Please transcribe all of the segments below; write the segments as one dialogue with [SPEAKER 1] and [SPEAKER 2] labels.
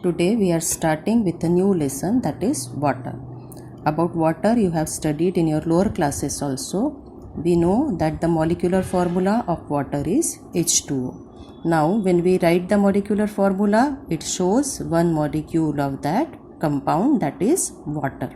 [SPEAKER 1] Today we are starting with a new lesson, that is water. About water you have studied in your lower classes also. We know that the molecular formula of water is H2O. Now when we write the molecular formula, it shows one molecule of that compound, that is water.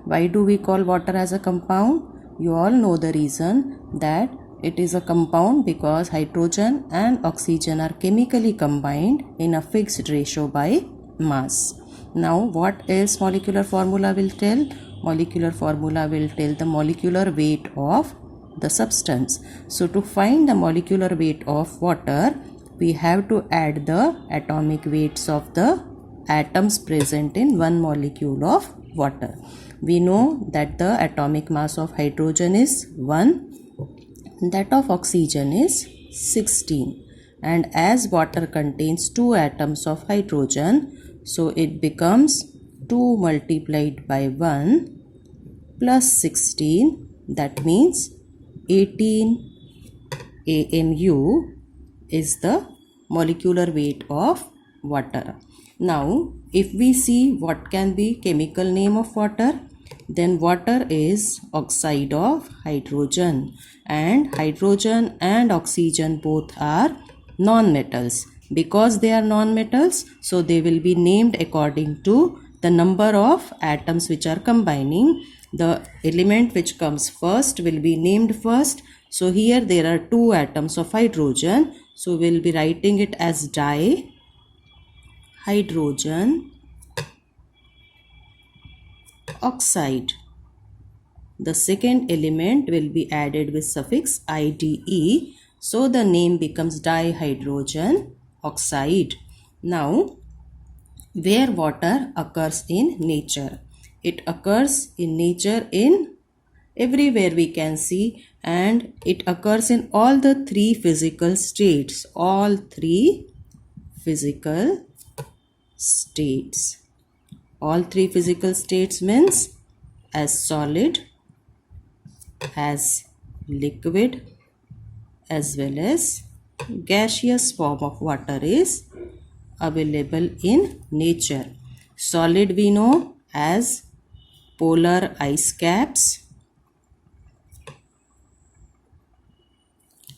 [SPEAKER 1] Why do we call water as a compound? You all know the reason, that it is a compound because hydrogen and oxygen are chemically combined in a fixed ratio by mass. Now what else molecular formula will tell? Molecular formula will tell the molecular weight of the substance. So to find the molecular weight of water, we have to add the atomic weights of the atoms present in one molecule of water. We know that the atomic mass of hydrogen is 1, that of oxygen is 16, and as water contains 2 atoms of hydrogen, so it becomes 2 multiplied by 1 plus 16, that means 18 AMU is the molecular weight of water. Now if we see what can be chemical name of water, then water is oxide of hydrogen, and hydrogen and oxygen both are non-metals. Because they are non-metals, so they will be named according to the number of atoms which are combining. The element which comes first will be named first. So here there are 2 atoms of hydrogen, so we will be writing it as dihydrogen oxide. The second element will be added with suffix IDE, so the name becomes dihydrogen oxide. Now where water occurs in nature? It occurs in nature in everywhere we can see, and it occurs in all the 3 physical states. All 3 physical states. All 3 physical states means as solid, as liquid, as well as gaseous form of water is available in nature. Solid we know as polar ice caps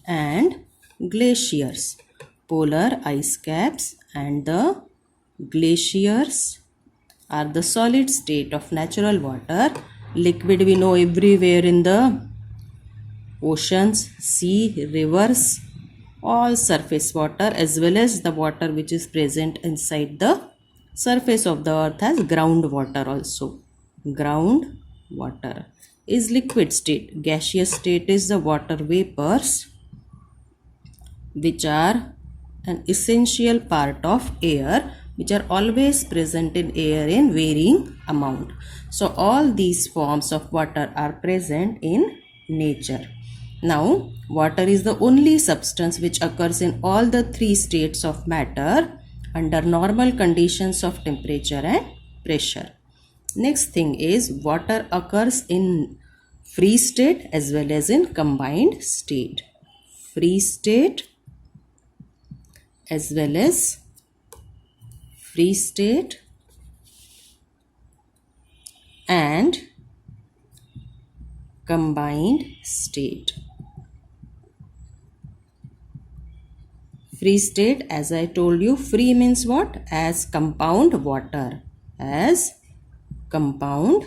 [SPEAKER 1] and glaciers. Polar ice caps and the glaciers are the solid state of natural water. Liquid we know everywhere in the oceans, sea, rivers, all surface water, as well as the water which is present inside the surface of the earth as groundwater also. Groundwater is liquid state. Gaseous state is the water vapors which are an essential part of air, which are always present in air in varying amount. So all these forms of water are present in nature. Now water is the only substance which occurs in all the 3 states of matter under normal conditions of temperature and pressure. Next thing is water occurs in free state as well as in combined state. Free state as well as free state and combined state. Free state, as I told you, free means what? As compound water. As compound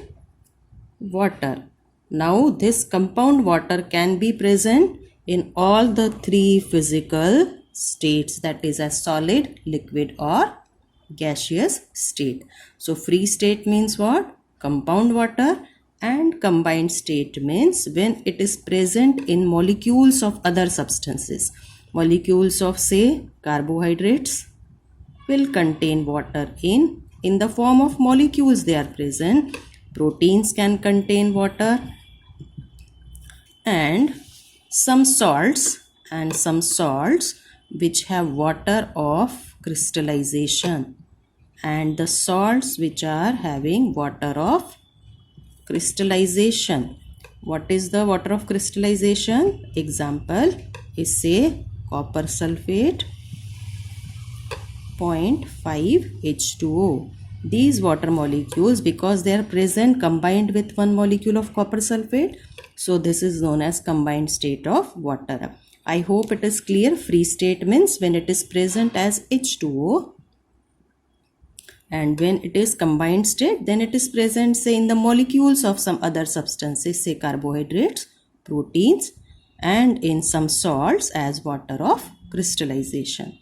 [SPEAKER 1] water. Now this compound water can be present in all the 3 physical states, that is as solid, liquid or gaseous state. So free state means what? Compound water, and combined state means when it is present in molecules of other substances. Molecules of say carbohydrates will contain water in the form of molecules they are present. Proteins can contain water, and some salts which have water of crystallization, and the salts which are having water of crystallization. What is the water of crystallization? Example is say copper sulfate 0.5 H2O. These water molecules, because they are present combined with one molecule of copper sulfate, so this is known as combined state of water. I hope it is clear. Free state means when it is present as H2O, and when it is combined state, then it is present, say, in the molecules of some other substances, say carbohydrates, proteins, and in some salts as water of crystallization.